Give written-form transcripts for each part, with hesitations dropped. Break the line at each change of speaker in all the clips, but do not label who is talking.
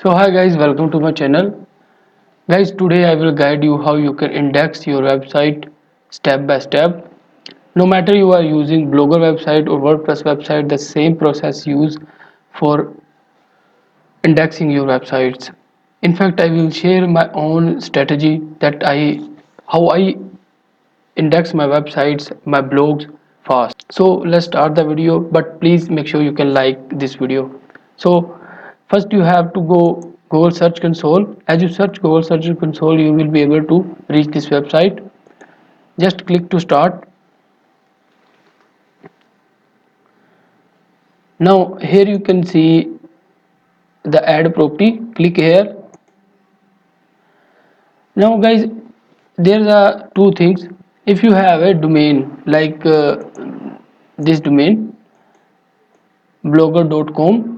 So hi guys, welcome to my channel. Guys, today I will guide you how you can index your website step by step. No matter you are using Blogger website or WordPress website, the same process used for indexing your websites. In fact, I will share my own strategy that how I index my websites, my blogs fast. So let's start the video, but please make sure you can like this video. So first you have to go Google Search Console. As you search Google Search Console, you will be able to reach this website. Just click to start. Now here you can see the add property. Click here. Now guys, there are two things. If you have a domain like this domain blogger.com,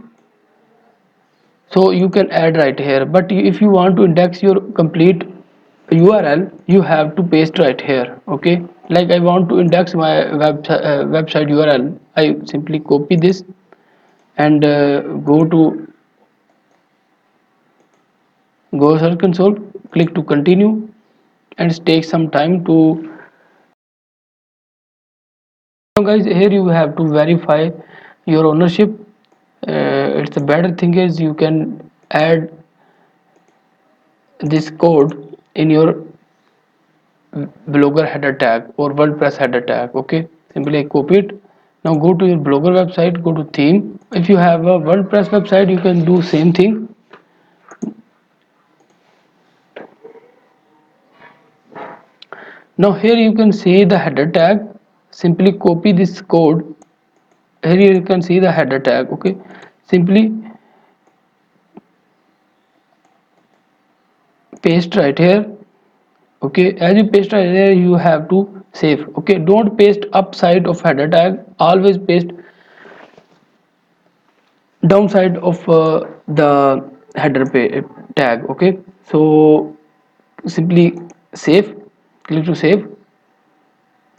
so you can add right here, but if you want to index your complete URL, you have to paste right here. Okay, like I want to index my website URL, I simply copy this and go to go search console, click to continue, and it takes some time to. Now guys, here you have to verify your ownership. It's the better thing is you can add this code in your blogger header tag or WordPress header tag. Okay, simply copy it. Now go to your blogger website, go to theme. If you have a WordPress website, you can do same thing. Now here you can see the header tag. Simply copy this code. Here you can see the header tag. Okay, simply paste right here. Okay, as you paste right here, you have to save. Okay, don't paste upside of header tag, always paste downside of the header tag. Okay, so simply save, click to save.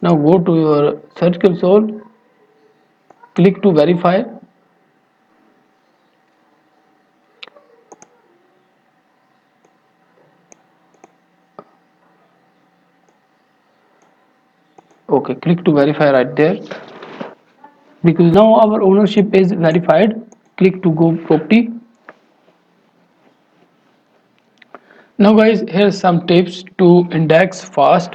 Now go to your search console, click to verify. Okay, click to verify right there, because now our ownership is verified. Click to go property. Now guys, here's some tips to index fast.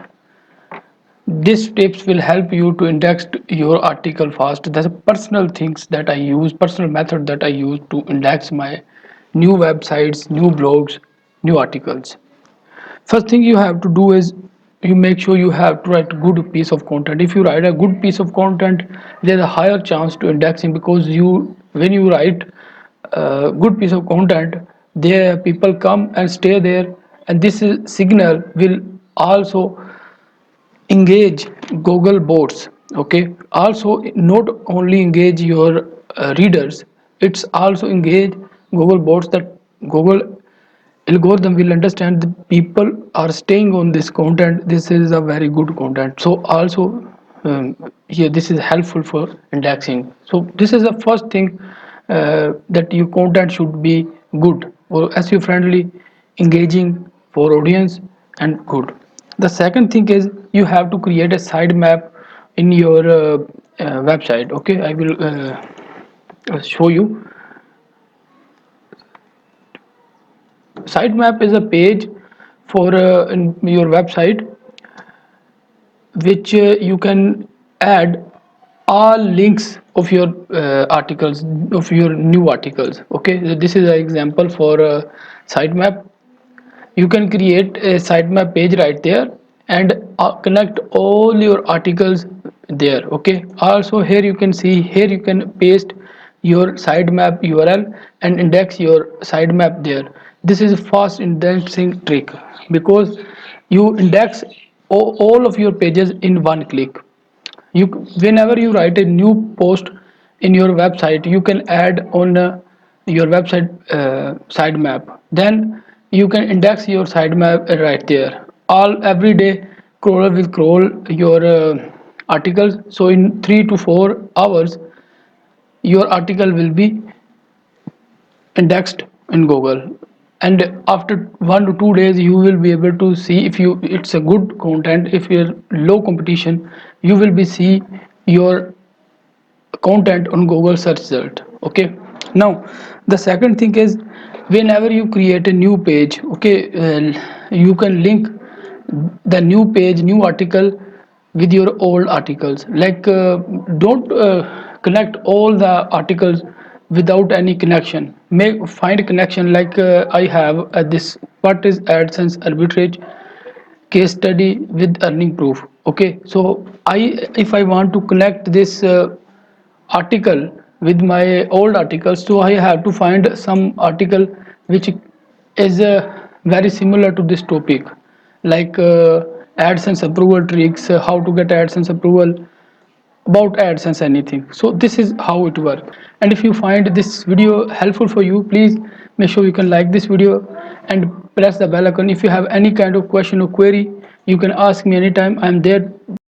These tips will help you to index your article fast. That's personal things that I use, personal method that I use to index my new websites, new blogs, new articles. First thing you have to do is you make sure you have to write a good piece of content. If you write a good piece of content, there's a higher chance to indexing, because you when you write a good piece of content, there people come and stay there, and this signal will also engage Google bots. Okay, also not only engage your readers, it's also engage Google bots, that Google algorithm will understand the people are staying on this content, this is a very good content. So also here this is helpful for indexing. So this is the first thing, that your content should be good or SEO friendly, engaging for audience, and good. The second thing is you have to create a sitemap in your website. Okay, I will show you. Sitemap is a page for in your website, which you can add all links of your articles, of your new articles. Okay, so this is an example for sitemap. You can create a sitemap page right there and connect all your articles there. Okay, also here you can see, here you can paste your sitemap URL and index your sitemap there. This is a fast indexing trick, because you index all of your pages in one click. You whenever you write a new post in your website, you can add on your website sitemap, then you can index your sitemap right there. All every day crawler will crawl your articles, so in 3 to 4 hours your article will be indexed in Google. and after 1 to 2 days you will be able to see if you it's a good content. If you're low competition, you will be see your content on Google search result. Okay, now the second thing is, whenever you create a new page, okay, you can link the new page, new article with your old articles. Like don't connect all the articles without any connection. Make find connection. Like I have this what is AdSense arbitrage case study with earning proof. Okay, so I if I want to connect this article with my old articles, so I have to find some article which is very similar to this topic, like AdSense approval tricks, how to get AdSense approval, about AdSense, anything. So this is how it works. And if you find this video helpful for you, please make sure you can like this video and press the bell icon. If you have any kind of question or query, you can ask me anytime. I'm there.